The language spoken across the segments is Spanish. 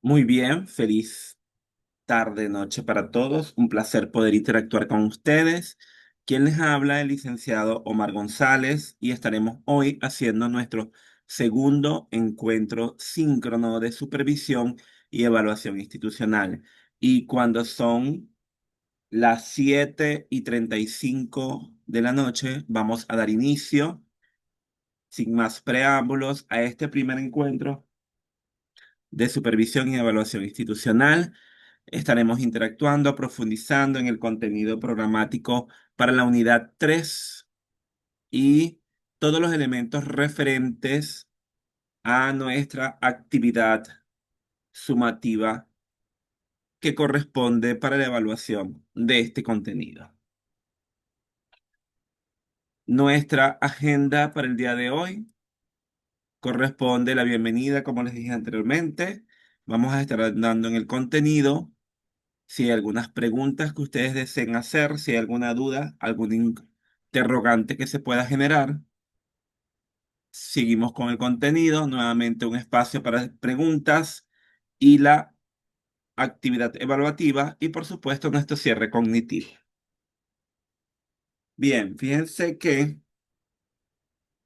Muy bien, feliz tarde, noche para todos. Un placer poder interactuar con ustedes. Quien les habla, el licenciado Omar González, y estaremos hoy haciendo nuestro segundo encuentro síncrono de supervisión y evaluación institucional. Y cuando son las 7:35 de la noche, vamos a dar inicio, sin más preámbulos, a este primer encuentro de supervisión y evaluación institucional. Estaremos interactuando, profundizando en el contenido programático para la unidad 3 y todos los elementos referentes a nuestra actividad sumativa que corresponde para la evaluación de este contenido. Nuestra agenda para el día de hoy corresponde la bienvenida, como les dije anteriormente. Vamos a estar dando en el contenido. Si hay algunas preguntas que ustedes deseen hacer, si hay alguna duda, algún interrogante que se pueda generar, seguimos con el contenido. Nuevamente un espacio para preguntas y la actividad evaluativa y por supuesto nuestro cierre cognitivo. Bien, fíjense que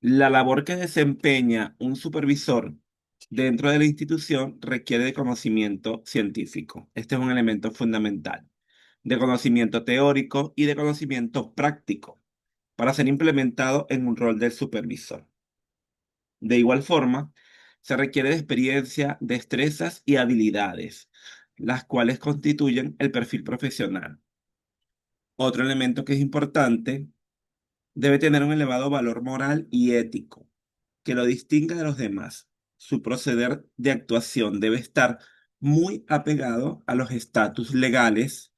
la labor que desempeña un supervisor dentro de la institución requiere de conocimiento científico. Este es un elemento fundamental, de conocimiento teórico y de conocimiento práctico para ser implementado en un rol del supervisor. De igual forma, se requiere de experiencia, destrezas y habilidades, las cuales constituyen el perfil profesional. Otro elemento que es importante, debe tener un elevado valor moral y ético que lo distinga de los demás. Su proceder de actuación debe estar muy apegado a los estatus legales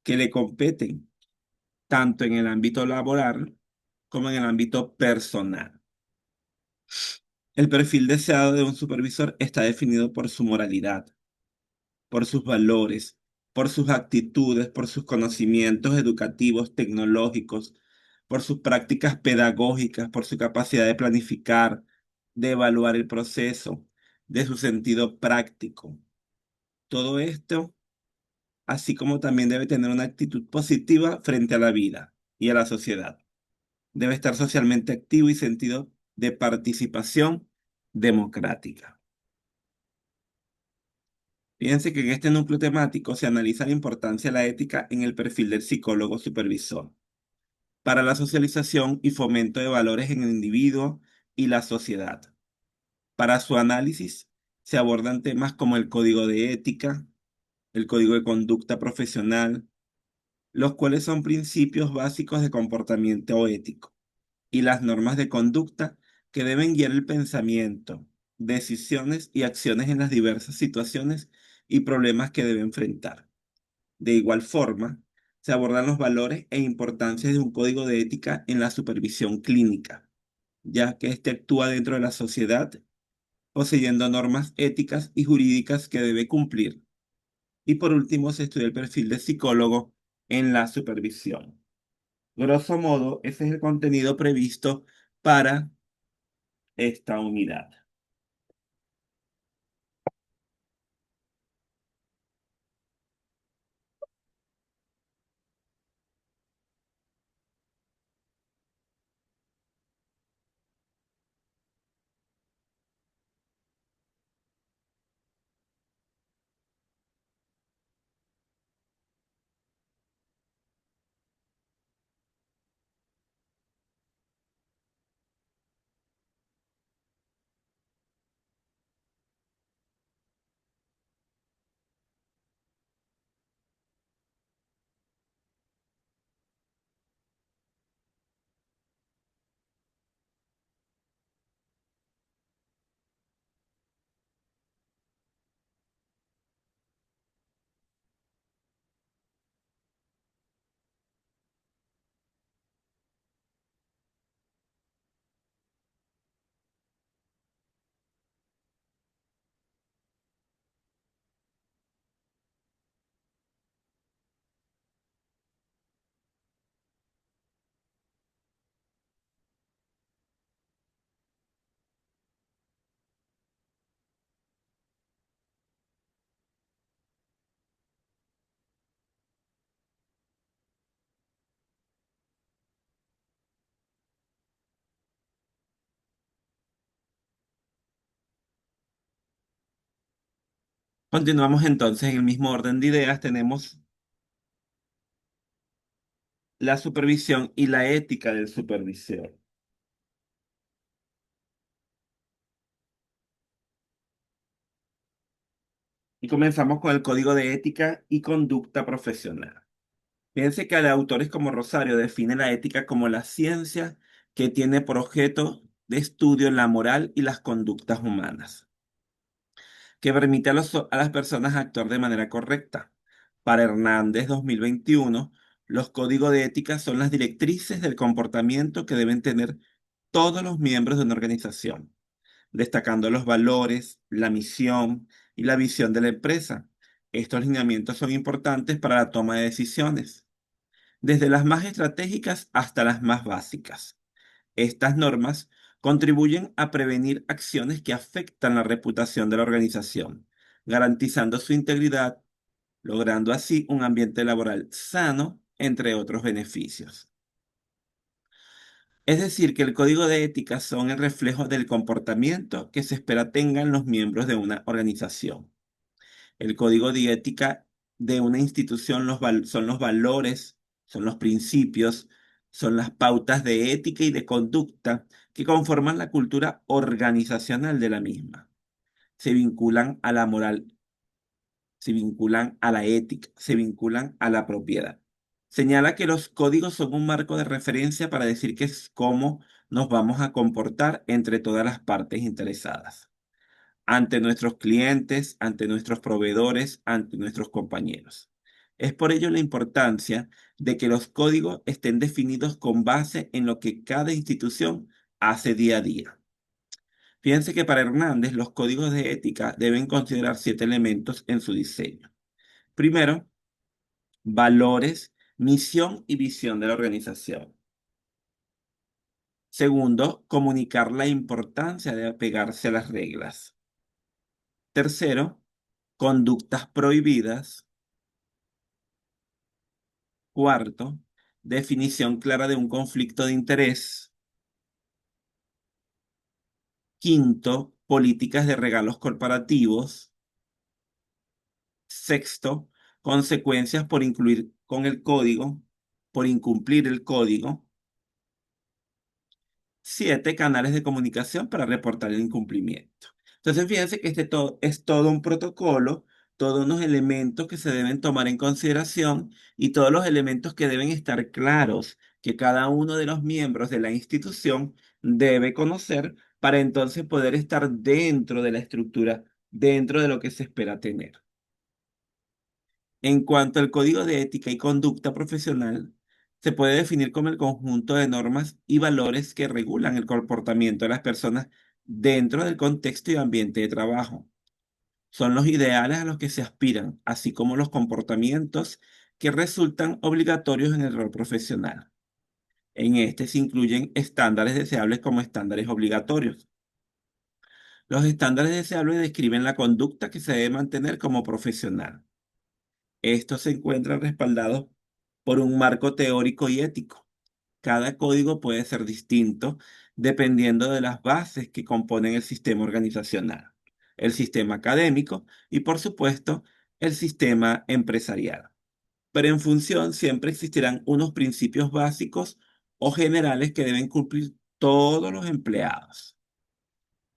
que le competen, tanto en el ámbito laboral como en el ámbito personal. El perfil deseado de un supervisor está definido por su moralidad, por sus valores, por sus actitudes, por sus conocimientos educativos, tecnológicos, por sus prácticas pedagógicas, por su capacidad de planificar, de evaluar el proceso, de su sentido práctico. Todo esto, así como también debe tener una actitud positiva frente a la vida y a la sociedad. Debe estar socialmente activo y sentido de participación democrática. Fíjense que en este núcleo temático se analiza la importancia de la ética en el perfil del psicólogo supervisor para la socialización y fomento de valores en el individuo y la sociedad. Para su análisis se abordan temas como el código de ética, el código de conducta profesional, los cuales son principios básicos de comportamiento ético, y las normas de conducta que deben guiar el pensamiento, decisiones y acciones en las diversas situaciones y problemas que debe enfrentar. De igual forma, se abordan los valores e importancia de un código de ética en la supervisión clínica, ya que éste actúa dentro de la sociedad poseyendo normas éticas y jurídicas que debe cumplir. Y por último, se estudia el perfil de psicólogo en la supervisión. Grosso modo, ese es el contenido previsto para esta unidad. Continuamos entonces en el mismo orden de ideas. Tenemos la supervisión y la ética del supervisor. Y comenzamos con el Código de Ética y Conducta Profesional. Fíjense que el autores como Rosario define la ética como la ciencia que tiene por objeto de estudio la moral y las conductas humanas, que permite a las personas actuar de manera correcta. Para Hernández 2021, los códigos de ética son las directrices del comportamiento que deben tener todos los miembros de una organización, destacando los valores, la misión y la visión de la empresa. Estos lineamientos son importantes para la toma de decisiones, desde las más estratégicas hasta las más básicas. Estas normas contribuyen a prevenir acciones que afectan la reputación de la organización, garantizando su integridad, logrando así un ambiente laboral sano, entre otros beneficios. Es decir, que el código de ética son el reflejo del comportamiento que se espera tengan los miembros de una organización. El código de ética de una institución son los valores, son los principios, son las pautas de ética y de conducta que conforman la cultura organizacional de la misma. Se vinculan a la moral, se vinculan a la ética, se vinculan a la propiedad. Señala que los códigos son un marco de referencia para decir que es cómo nos vamos a comportar entre todas las partes interesadas, ante nuestros clientes, ante nuestros proveedores, ante nuestros compañeros. Es por ello la importancia de que los códigos estén definidos con base en lo que cada institución hace día a día. Fíjense que para Hernández los códigos de ética deben considerar 7 elementos en su diseño. Primero, valores, misión y visión de la organización. Segundo, comunicar la importancia de apegarse a las reglas. Tercero, conductas prohibidas. Cuarto, definición clara de un conflicto de interés. Quinto, políticas de regalos corporativos. Sexto, consecuencias por incluir con el código, por incumplir el código. 7, canales de comunicación para reportar el incumplimiento. Entonces, fíjense que es todo un protocolo, todos unos elementos que se deben tomar en consideración y todos los elementos que deben estar claros, que cada uno de los miembros de la institución debe conocer para entonces poder estar dentro de la estructura, dentro de lo que se espera tener. En cuanto al código de ética y conducta profesional, se puede definir como el conjunto de normas y valores que regulan el comportamiento de las personas dentro del contexto y ambiente de trabajo. Son los ideales a los que se aspiran, así como los comportamientos que resultan obligatorios en el rol profesional. En este se incluyen estándares deseables como estándares obligatorios. Los estándares deseables describen la conducta que se debe mantener como profesional. Estos se encuentran respaldados por un marco teórico y ético. Cada código puede ser distinto dependiendo de las bases que componen el sistema organizacional, el sistema académico y, por supuesto, el sistema empresarial. Pero en función siempre existirán unos principios básicos o generales que deben cumplir todos los empleados.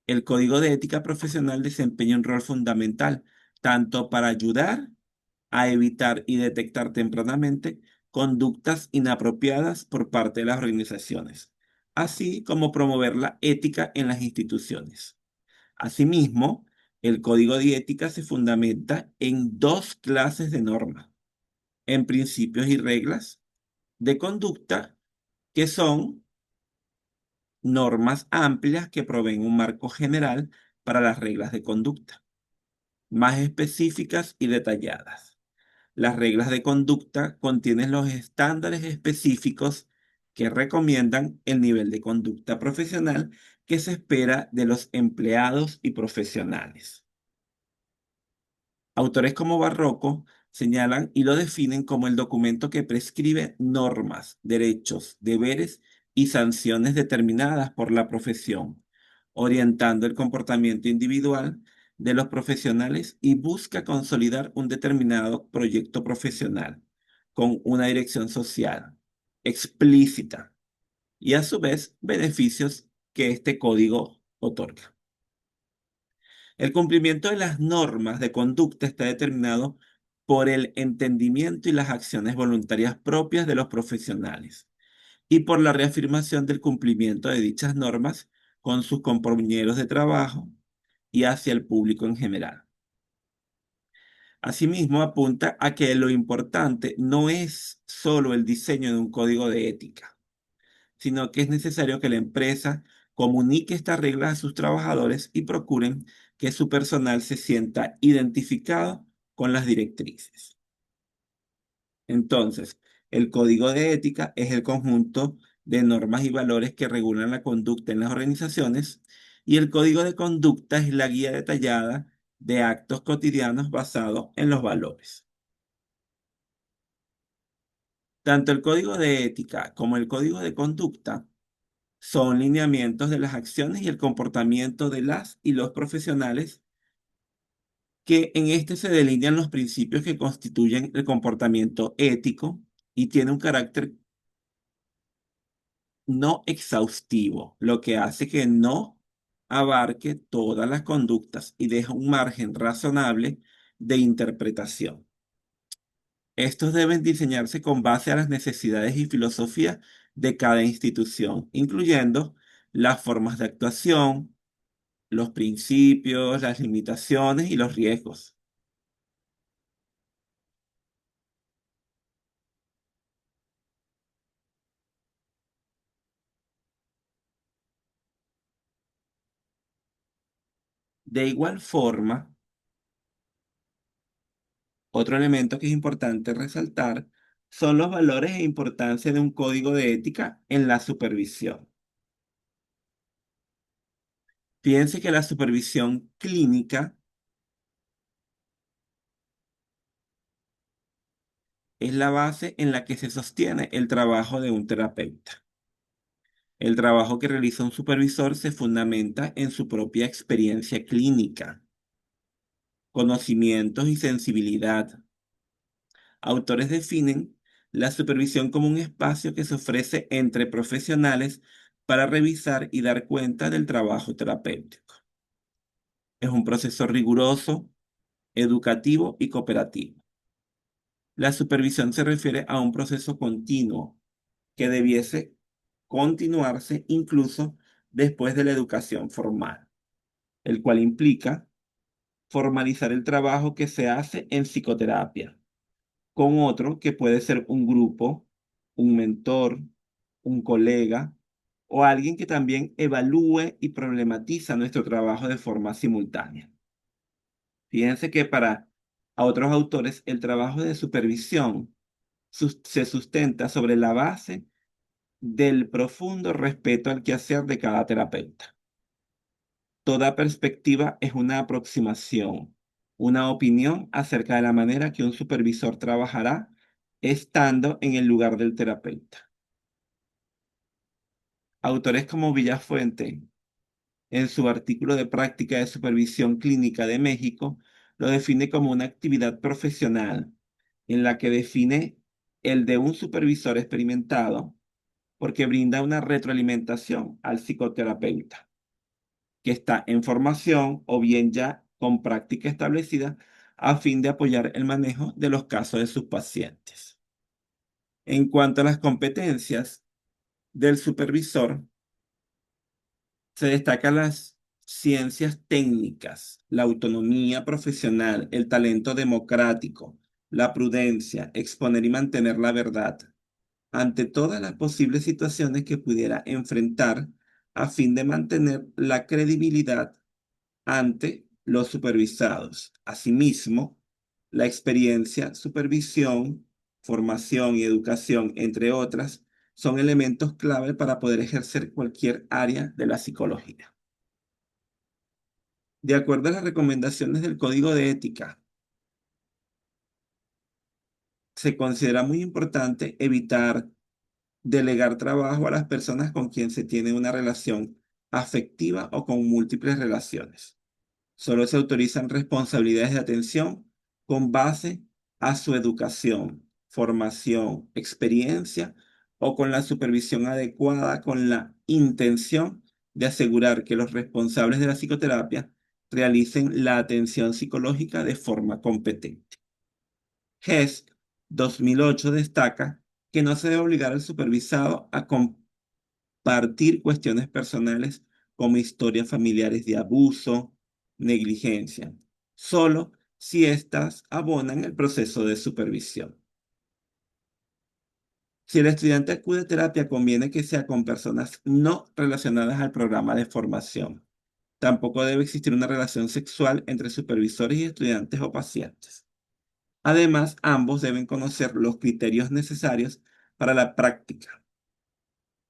El código de ética profesional desempeña un rol fundamental, tanto para ayudar a evitar y detectar tempranamente conductas inapropiadas por parte de las organizaciones, así como promover la ética en las instituciones. Asimismo, el código de ética se fundamenta en 2 clases de normas, en principios y reglas de conducta, que son normas amplias que proveen un marco general para las reglas de conducta, más específicas y detalladas. Las reglas de conducta contienen los estándares específicos que recomiendan el nivel de conducta profesional que se espera de los empleados y profesionales. Autores como Barroco señalan y lo definen como el documento que prescribe normas, derechos, deberes y sanciones determinadas por la profesión, orientando el comportamiento individual de los profesionales y busca consolidar un determinado proyecto profesional con una dirección social explícita y a su vez beneficios que este código otorga. El cumplimiento de las normas de conducta está determinado por el entendimiento y las acciones voluntarias propias de los profesionales y por la reafirmación del cumplimiento de dichas normas con sus compañeros de trabajo y hacia el público en general. Asimismo, apunta a que lo importante no es solo el diseño de un código de ética, sino que es necesario que la empresa comunique estas reglas a sus trabajadores y procuren que su personal se sienta identificado con las directrices. Entonces, el código de ética es el conjunto de normas y valores que regulan la conducta en las organizaciones y el código de conducta es la guía detallada de actos cotidianos basados en los valores. Tanto el código de ética como el código de conducta son lineamientos de las acciones y el comportamiento de las y los profesionales que en este se delinean los principios que constituyen el comportamiento ético y tiene un carácter no exhaustivo, lo que hace que no abarque todas las conductas y deja un margen razonable de interpretación. Estos deben diseñarse con base a las necesidades y filosofía de cada institución, incluyendo las formas de actuación, los principios, las limitaciones y los riesgos. De igual forma, otro elemento que es importante resaltar son los valores e importancia de un código de ética en la supervisión. Fíjense que la supervisión clínica es la base en la que se sostiene el trabajo de un terapeuta. El trabajo que realiza un supervisor se fundamenta en su propia experiencia clínica, conocimientos y sensibilidad. Autores definen la supervisión como un espacio que se ofrece entre profesionales para revisar y dar cuenta del trabajo terapéutico. Es un proceso riguroso, educativo y cooperativo. La supervisión se refiere a un proceso continuo que debiese continuarse incluso después de la educación formal, el cual implica formalizar el trabajo que se hace en psicoterapia con otro que puede ser un grupo, un mentor, un colega o alguien que también evalúe y problematiza nuestro trabajo de forma simultánea. Fíjense que para a otros autores el trabajo de supervisión se sustenta sobre la base del profundo respeto al quehacer de cada terapeuta. Toda perspectiva es una aproximación, una opinión acerca de la manera que un supervisor trabajará estando en el lugar del terapeuta. Autores como Villafuente, en su artículo de práctica de supervisión clínica de México, lo define como una actividad profesional en la que define el de un supervisor experimentado porque brinda una retroalimentación al psicoterapeuta que está en formación o bien ya con práctica establecida a fin de apoyar el manejo de los casos de sus pacientes. En cuanto a las competencias del supervisor, se destacan las ciencias técnicas, la autonomía profesional, el talento democrático, la prudencia, exponer y mantener la verdad ante todas las posibles situaciones que pudiera enfrentar a fin de mantener la credibilidad ante los supervisados. Asimismo, la experiencia, supervisión, formación y educación, entre otras, son elementos clave para poder ejercer cualquier área de la psicología. De acuerdo a las recomendaciones del Código de Ética, se considera muy importante evitar delegar trabajo a las personas con quien se tiene una relación afectiva o con múltiples relaciones. Solo se autorizan responsabilidades de atención con base a su educación, formación, experiencia o con la supervisión adecuada con la intención de asegurar que los responsables de la psicoterapia realicen la atención psicológica de forma competente. Hess 2008 destaca que no se debe obligar al supervisado a compartir cuestiones personales como historias familiares de abuso, negligencia, solo si éstas abonan el proceso de supervisión. Si el estudiante acude a terapia, conviene que sea con personas no relacionadas al programa de formación. Tampoco debe existir una relación sexual entre supervisores y estudiantes o pacientes. Además, ambos deben conocer los criterios necesarios para la práctica.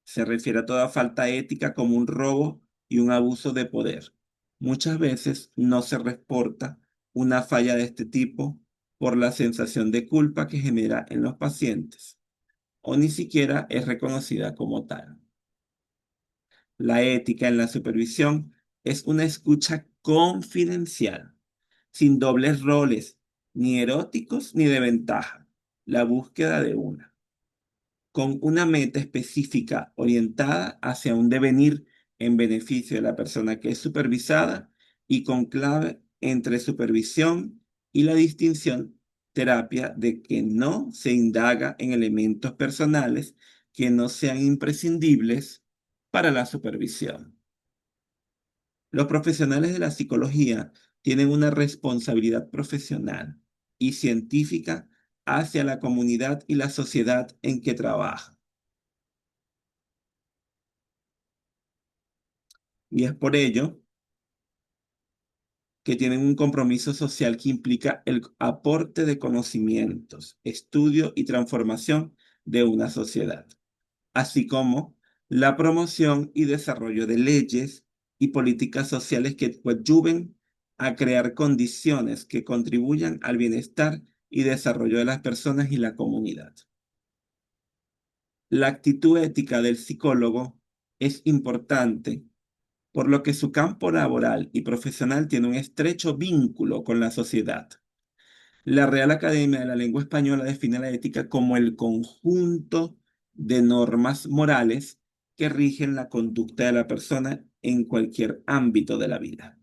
Se refiere a toda falta ética como un robo y un abuso de poder. Muchas veces no se reporta una falla de este tipo por la sensación de culpa que genera en los pacientes, o ni siquiera es reconocida como tal. La ética en la supervisión es una escucha confidencial, sin dobles roles, ni eróticos ni de ventaja, la búsqueda de una, con una meta específica orientada hacia un devenir en beneficio de la persona que es supervisada y con clave entre supervisión y la distinción terapia de que no se indaga en elementos personales que no sean imprescindibles para la supervisión. Los profesionales de la psicología tienen una responsabilidad profesional y científica hacia la comunidad y la sociedad en que trabajan. Y es por ello que tienen un compromiso social que implica el aporte de conocimientos, estudio y transformación de una sociedad, así como la promoción y desarrollo de leyes y políticas sociales que coadyuven a crear condiciones que contribuyan al bienestar y desarrollo de las personas y la comunidad. La actitud ética del psicólogo es importante, por lo que su campo laboral y profesional tiene un estrecho vínculo con la sociedad. La Real Academia de la Lengua Española define la ética como el conjunto de normas morales que rigen la conducta de la persona en cualquier ámbito de la vida.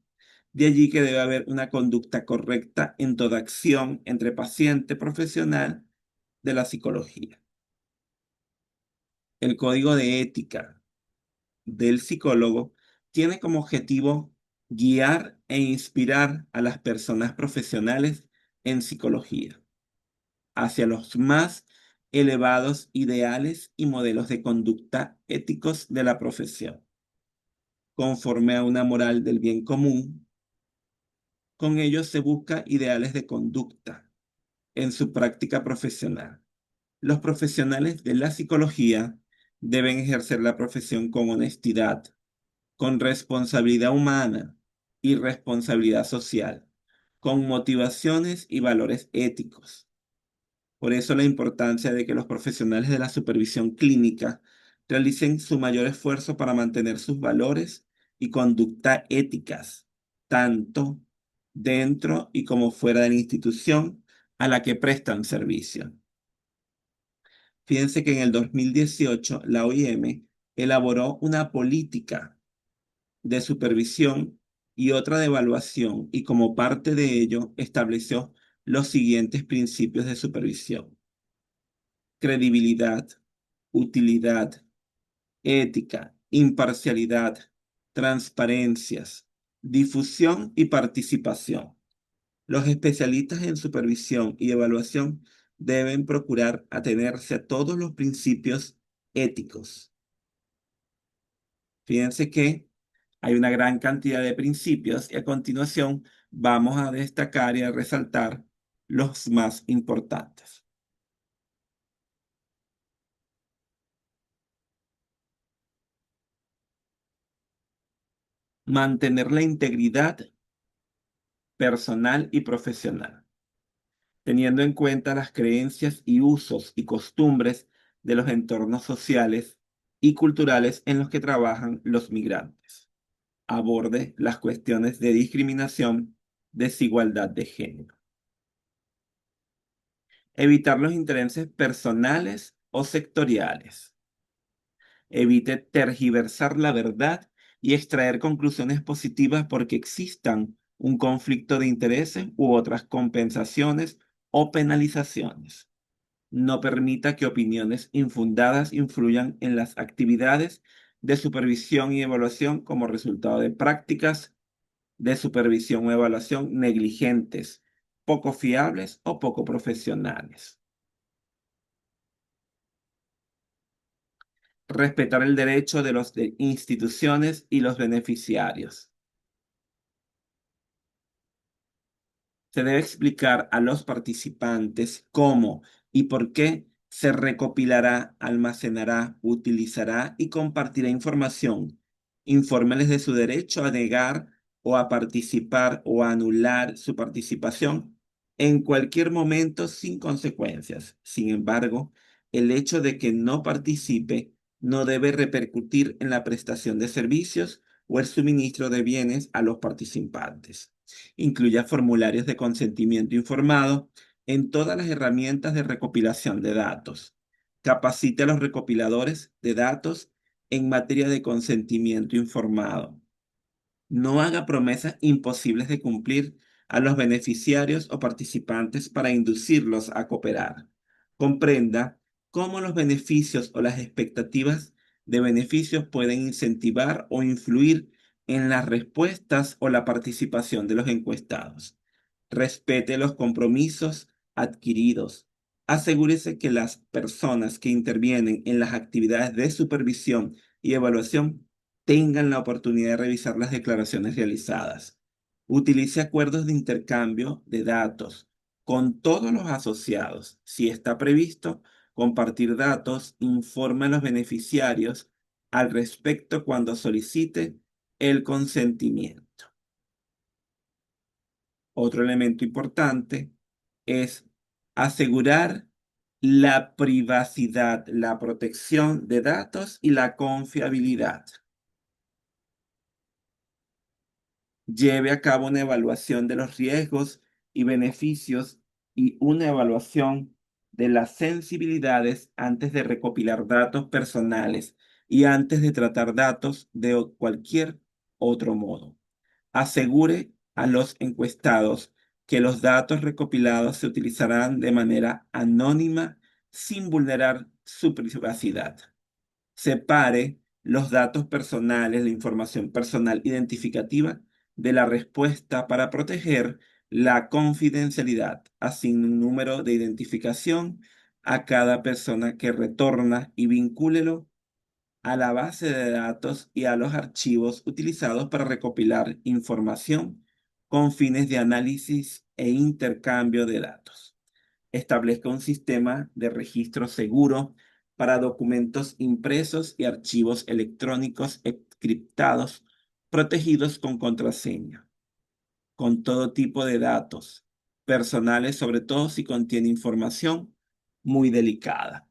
De allí que debe haber una conducta correcta en toda acción entre paciente profesional de la psicología. El código de ética del psicólogo tiene como objetivo guiar e inspirar a las personas profesionales en psicología hacia los más elevados ideales y modelos de conducta éticos de la profesión, conforme a una moral del bien común. Con ello se busca ideales de conducta en su práctica profesional. Los profesionales de la psicología deben ejercer la profesión con honestidad, con responsabilidad humana y responsabilidad social, con motivaciones y valores éticos. Por eso la importancia de que los profesionales de la supervisión clínica realicen su mayor esfuerzo para mantener sus valores y conducta éticas, tanto dentro y como fuera de la institución a la que prestan servicio. Fíjense que en el 2018 la OIM elaboró una política de supervisión y otra de evaluación, y como parte de ello estableció los siguientes principios de supervisión: credibilidad, utilidad, ética, imparcialidad, transparencias, difusión y participación. Los especialistas en supervisión y evaluación deben procurar atenerse a todos los principios éticos. Fíjense que hay una gran cantidad de principios y a continuación vamos a destacar y a resaltar los más importantes. Mantener la integridad personal y profesional, teniendo en cuenta las creencias y usos y costumbres de los entornos sociales y culturales en los que trabajan los migrantes. aborde las cuestiones de discriminación, desigualdad de género. Evitar los intereses personales o sectoriales. Evite tergiversar la verdad y extraer conclusiones positivas porque existan un conflicto de intereses u otras compensaciones o penalizaciones. No permita que opiniones infundadas influyan en las actividades de supervisión y evaluación como resultado de prácticas de supervisión o evaluación negligentes, poco fiables o poco profesionales. Respetar el derecho de las instituciones y los beneficiarios. Se debe explicar a los participantes cómo y por qué se recopilará, almacenará, utilizará y compartirá información. Infórmeles de su derecho a negar o a participar o a anular su participación en cualquier momento sin consecuencias. Sin embargo, el hecho de que no participe no debe repercutir en la prestación de servicios o el suministro de bienes a los participantes. Incluya formularios de consentimiento informado en todas las herramientas de recopilación de datos. Capacite a los recopiladores de datos en materia de consentimiento informado. No haga promesas imposibles de cumplir a los beneficiarios o participantes para inducirlos a cooperar. Comprenda cómo los beneficios o las expectativas de beneficios pueden incentivar o influir en las respuestas o la participación de los encuestados. Respete los compromisos adquiridos. Asegúrese que las personas que intervienen en las actividades de supervisión y evaluación tengan la oportunidad de revisar las declaraciones realizadas. Utilice acuerdos de intercambio de datos con todos los asociados. Si está previsto compartir datos, informe a los beneficiarios al respecto cuando solicite el consentimiento. Otro elemento importante es asegurar la privacidad, la protección de datos y la confiabilidad. Lleve a cabo una evaluación de los riesgos y beneficios y una evaluación de las sensibilidades antes de recopilar datos personales y antes de tratar datos de cualquier otro modo. Asegure a los encuestados que los datos recopilados se utilizarán de manera anónima sin vulnerar su privacidad. Separe los datos personales, la información personal identificativa de la respuesta para proteger la confidencialidad. Asigne un número de identificación a cada persona que retorna y vincúlelo a la base de datos y a los archivos utilizados para recopilar información con fines de análisis e intercambio de datos. Establezca un sistema de registro seguro para documentos impresos y archivos electrónicos encriptados protegidos con contraseña, con todo tipo de datos personales, sobre todo si contiene información muy delicada.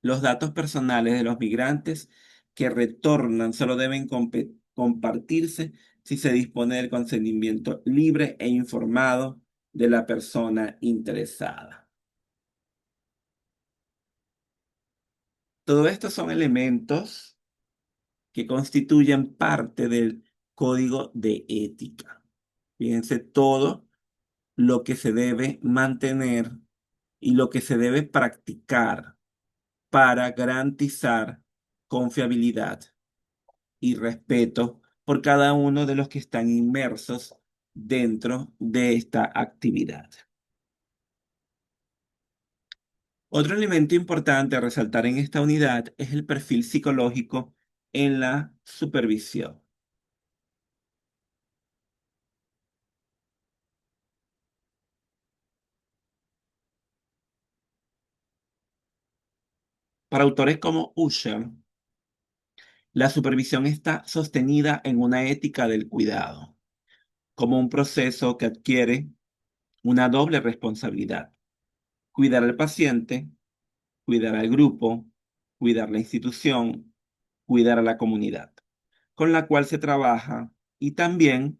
Los datos personales de los migrantes que retornan solo deben compartirse si se dispone del consentimiento libre e informado de la persona interesada. Todo esto son elementos que constituyen parte del código de ética. Fíjense todo lo que se debe mantener y lo que se debe practicar para garantizar confiabilidad y respeto por cada uno de los que están inmersos dentro de esta actividad. Otro elemento importante a resaltar en esta unidad es el perfil psicológico en la supervisión. Para autores como Usher, la supervisión está sostenida en una ética del cuidado, como un proceso que adquiere una doble responsabilidad: cuidar al paciente, cuidar al grupo, cuidar la institución, cuidar a la comunidad. con la cual se trabaja y también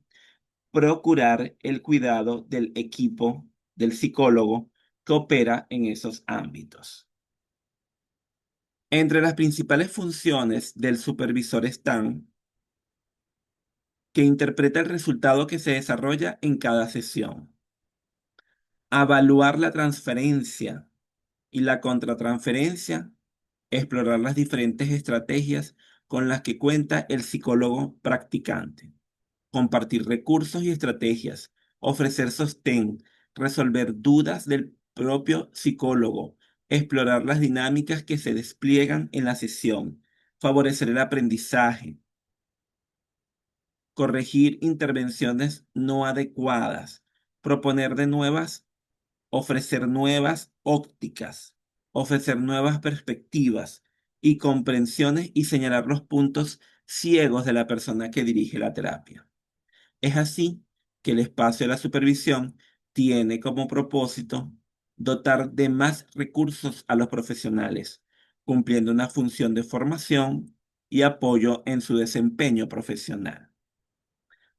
procurar el cuidado del equipo del psicólogo que opera en esos ámbitos. Entre las principales funciones del supervisor están que interpreta el resultado que se desarrolla en cada sesión, evaluar la transferencia y la contratransferencia, explorar las diferentes estrategias con las que cuenta el psicólogo practicante, compartir recursos y estrategias, ofrecer sostén, resolver dudas del propio psicólogo, explorar las dinámicas que se despliegan en la sesión, favorecer el aprendizaje, corregir intervenciones no adecuadas, proponer de nuevas, ofrecer nuevas ópticas, ofrecer nuevas perspectivas y comprensiones y señalar los puntos ciegos de la persona que dirige la terapia. Es así que el espacio de la supervisión tiene como propósito dotar de más recursos a los profesionales, cumpliendo una función de formación y apoyo en su desempeño profesional.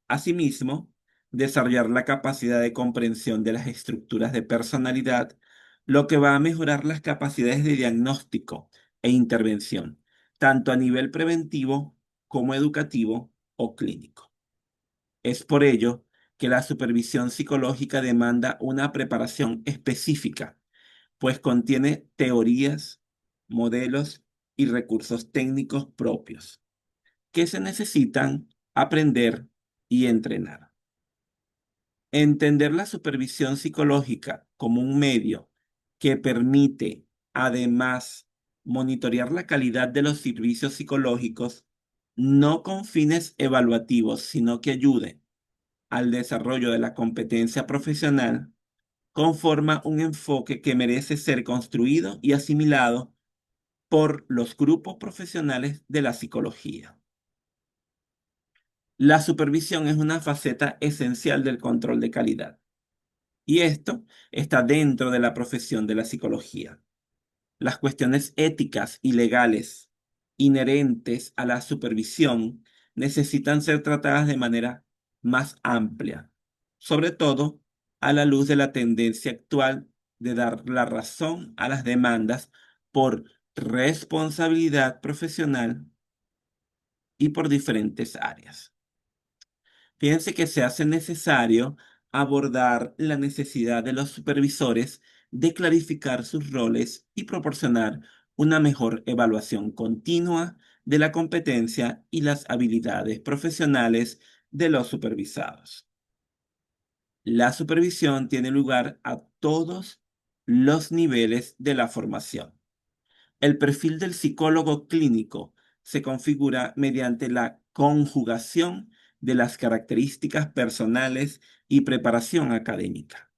Asimismo, desarrollar la capacidad de comprensión de las estructuras de personalidad, lo que va a mejorar las capacidades de diagnóstico e intervención, tanto a nivel preventivo como educativo o clínico. Es por ello que la supervisión psicológica demanda una preparación específica, pues contiene teorías, modelos y recursos técnicos propios que se necesitan aprender y entrenar. Entender la supervisión psicológica como un medio que permite, además, monitorear la calidad de los servicios psicológicos, no con fines evaluativos, sino que ayude al desarrollo de la competencia profesional, conforma un enfoque que merece ser construido y asimilado por los grupos profesionales de la psicología. La supervisión es una faceta esencial del control de calidad, y esto está dentro de la profesión de la psicología. Las cuestiones éticas y legales inherentes a la supervisión necesitan ser tratadas de manera más amplia, sobre todo a la luz de la tendencia actual de dar la razón a las demandas por responsabilidad profesional y por diferentes áreas. Fíjense que se hace necesario abordar la necesidad de los supervisores de clarificar sus roles y proporcionar una mejor evaluación continua de la competencia y las habilidades profesionales de los supervisados. La supervisión tiene lugar a todos los niveles de la formación. El perfil del psicólogo clínico se configura mediante la conjugación de las características personales y preparación académica.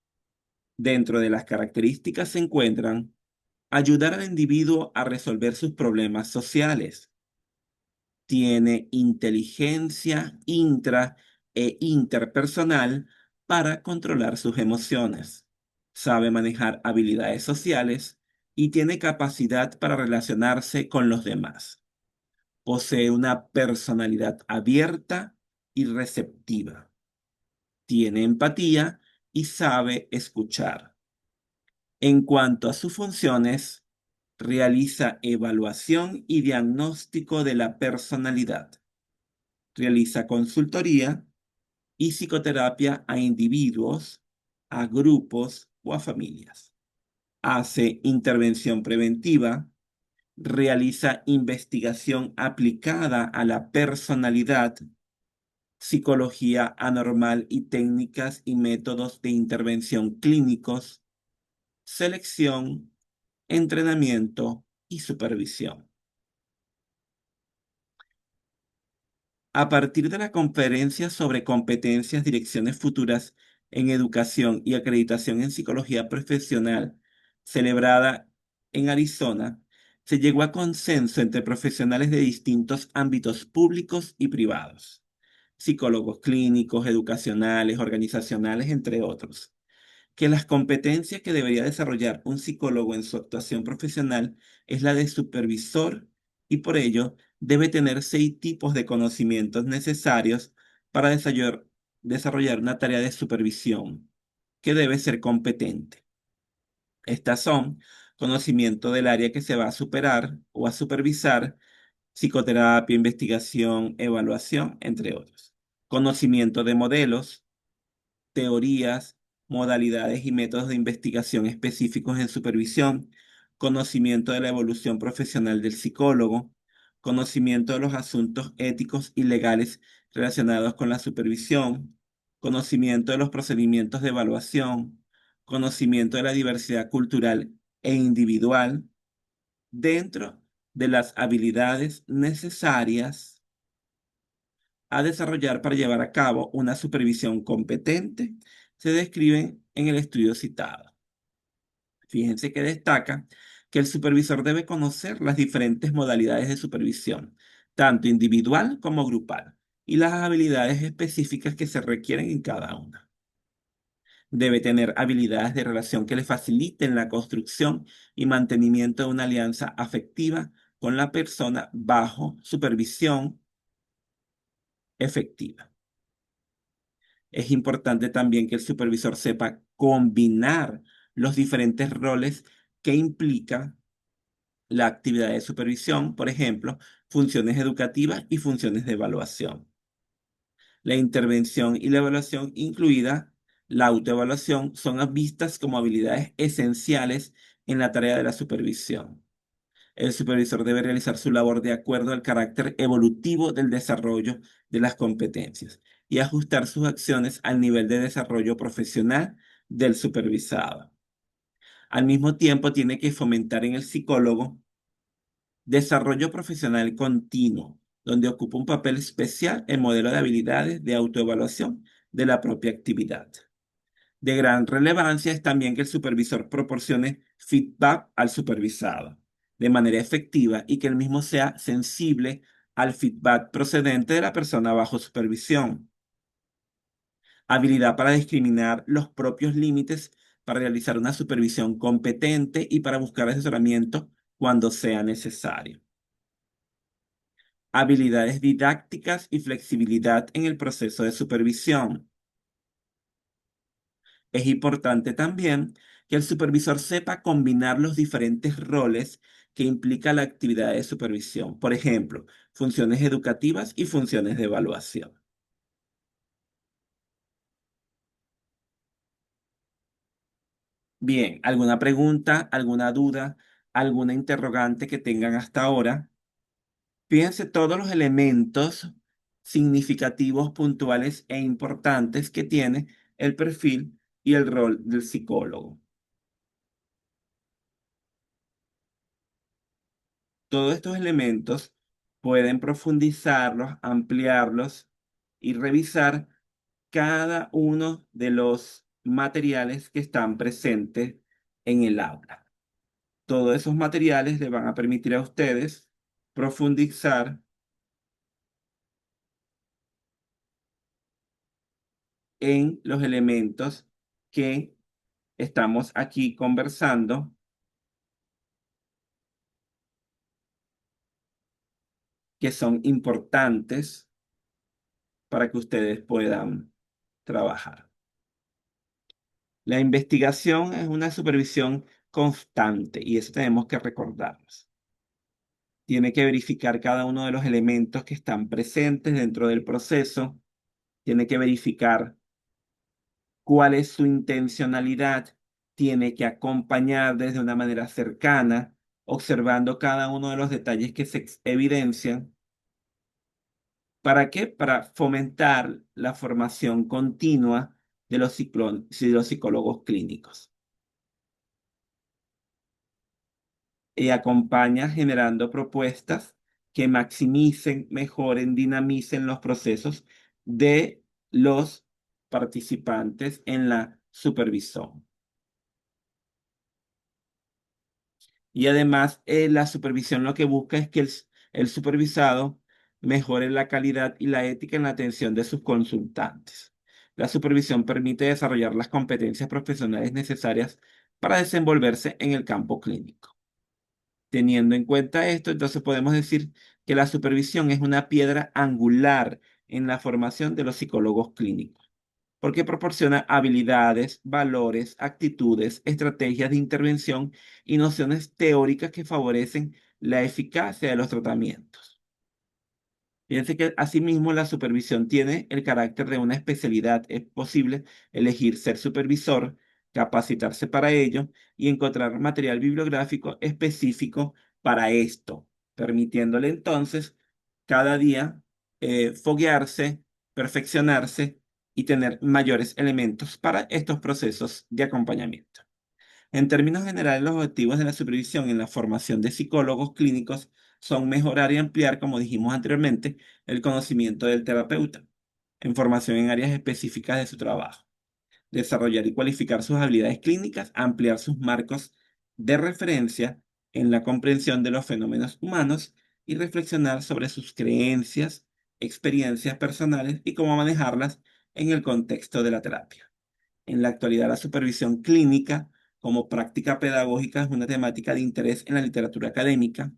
Dentro de las características se encuentran ayudar al individuo a resolver sus problemas sociales. Tiene inteligencia intra e interpersonal para controlar sus emociones. Sabe manejar habilidades sociales y tiene capacidad para relacionarse con los demás. Posee una personalidad abierta y receptiva. Tiene empatía y sabe escuchar. En cuanto a sus funciones, realiza evaluación y diagnóstico de la personalidad. Realiza consultoría y psicoterapia a individuos, a grupos o a familias. Hace intervención preventiva, realiza investigación aplicada a la personalidad, psicología anormal y técnicas y métodos de intervención clínicos, selección, entrenamiento y supervisión. A partir de la conferencia sobre competencias, direcciones futuras en educación y acreditación en psicología profesional, celebrada en Arizona, se llegó a consenso entre profesionales de distintos ámbitos públicos y privados, psicólogos clínicos, educacionales, organizacionales, entre otros, que las competencias que debería desarrollar un psicólogo en su actuación profesional es la de supervisor y por ello debe tener 6 tipos de conocimientos necesarios para desarrollar una tarea de supervisión que debe ser competente. Estas son conocimiento del área que se va a superar o a supervisar, psicoterapia, investigación, evaluación, entre otros. Conocimiento de modelos, teorías, modalidades y métodos de investigación específicos en supervisión, conocimiento de la evolución profesional del psicólogo, conocimiento de los asuntos éticos y legales relacionados con la supervisión, conocimiento de los procedimientos de evaluación, conocimiento de la diversidad cultural e individual, dentro de las habilidades necesarias a desarrollar para llevar a cabo una supervisión competente, se describen en el estudio citado. Fíjense que destaca que el supervisor debe conocer las diferentes modalidades de supervisión, tanto individual como grupal, y las habilidades específicas que se requieren en cada una. Debe tener habilidades de relación que le faciliten la construcción y mantenimiento de una alianza afectiva con la persona bajo supervisión efectiva. Es importante también que el supervisor sepa combinar los diferentes roles que implica la actividad de supervisión, por ejemplo, funciones educativas y funciones de evaluación. La intervención y la evaluación, incluida la autoevaluación, son vistas como habilidades esenciales en la tarea de la supervisión. El supervisor debe realizar su labor de acuerdo al carácter evolutivo del desarrollo de las competencias y ajustar sus acciones al nivel de desarrollo profesional del supervisado. Al mismo tiempo, tiene que fomentar en el psicólogo desarrollo profesional continuo, donde ocupa un papel especial el modelo de habilidades de autoevaluación de la propia actividad. De gran relevancia es también que el supervisor proporcione feedback al supervisado de manera efectiva y que el mismo sea sensible al feedback procedente de la persona bajo supervisión. Habilidad para discriminar los propios límites, para realizar una supervisión competente y para buscar asesoramiento cuando sea necesario. Habilidades didácticas y flexibilidad en el proceso de supervisión. Es importante también que el supervisor sepa combinar los diferentes roles que implica la actividad de supervisión. Por ejemplo, funciones educativas y funciones de evaluación. Bien, ¿alguna pregunta, alguna duda, alguna interrogante que tengan hasta ahora? Fíjense todos los elementos significativos, puntuales e importantes que tiene el perfil y el rol del psicólogo. Todos estos elementos pueden profundizarlos, ampliarlos y revisar cada uno de los materiales que están presentes en el aula. Todos esos materiales le van a permitir a ustedes profundizar en los elementos que estamos aquí conversando, que son importantes para que ustedes puedan trabajar. La investigación es una supervisión constante y eso tenemos que recordarnos. Tiene que verificar cada uno de los elementos que están presentes dentro del proceso, tiene que verificar cuál es su intencionalidad, tiene que acompañar desde una manera cercana, observando cada uno de los detalles que se evidencian. ¿Para qué? Para fomentar la formación continua de de los psicólogos clínicos. Y acompaña generando propuestas que maximicen, mejoren, dinamicen los procesos de los participantes en la supervisión. Y además, la supervisión lo que busca es que el supervisado mejore la calidad y la ética en la atención de sus consultantes. La supervisión permite desarrollar las competencias profesionales necesarias para desenvolverse en el campo clínico. Teniendo en cuenta esto, entonces podemos decir que la supervisión es una piedra angular en la formación de los psicólogos clínicos, porque proporciona habilidades, valores, actitudes, estrategias de intervención y nociones teóricas que favorecen la eficacia de los tratamientos. Fíjense que asimismo la supervisión tiene el carácter de una especialidad. Es posible elegir ser supervisor, capacitarse para ello y encontrar material bibliográfico específico para esto, permitiéndole entonces cada día foguearse, perfeccionarse y tener mayores elementos para estos procesos de acompañamiento. En términos generales, los objetivos de la supervisión en la formación de psicólogos clínicos son mejorar y ampliar, como dijimos anteriormente, el conocimiento del terapeuta en formación en áreas específicas de su trabajo, desarrollar y cualificar sus habilidades clínicas, ampliar sus marcos de referencia en la comprensión de los fenómenos humanos y reflexionar sobre sus creencias, experiencias personales y cómo manejarlas en el contexto de la terapia. En la actualidad, la supervisión clínica como práctica pedagógica es una temática de interés en la literatura académica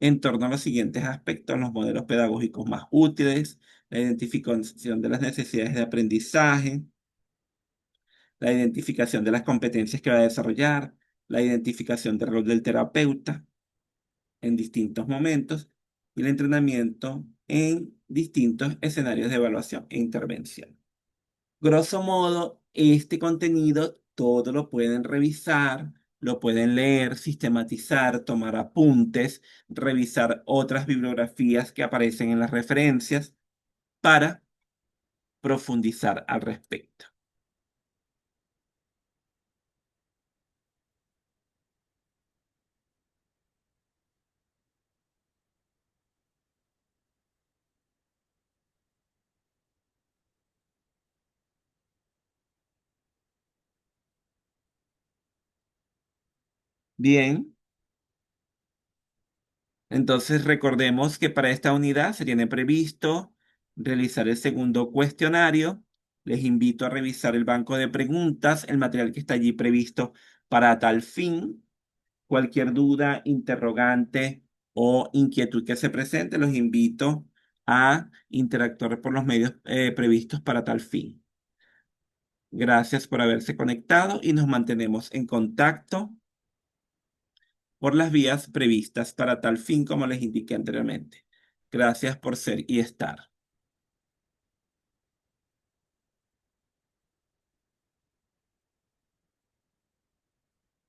en torno a los siguientes aspectos: los modelos pedagógicos más útiles, la identificación de las necesidades de aprendizaje, la identificación de las competencias que va a desarrollar, la identificación del rol del terapeuta en distintos momentos y el entrenamiento en distintos escenarios de evaluación e intervención. Grosso modo, este contenido todo lo pueden revisar, lo pueden leer, sistematizar, tomar apuntes, revisar otras bibliografías que aparecen en las referencias para profundizar al respecto. Bien, entonces recordemos que para esta unidad se tiene previsto realizar el segundo cuestionario. Les invito a revisar el banco de preguntas, el material que está allí previsto para tal fin. Cualquier duda, interrogante o inquietud que se presente, los invito a interactuar por los medios previstos para tal fin. Gracias por haberse conectado y nos mantenemos en contacto por las vías previstas para tal fin, como les indiqué anteriormente. Gracias por ser y estar.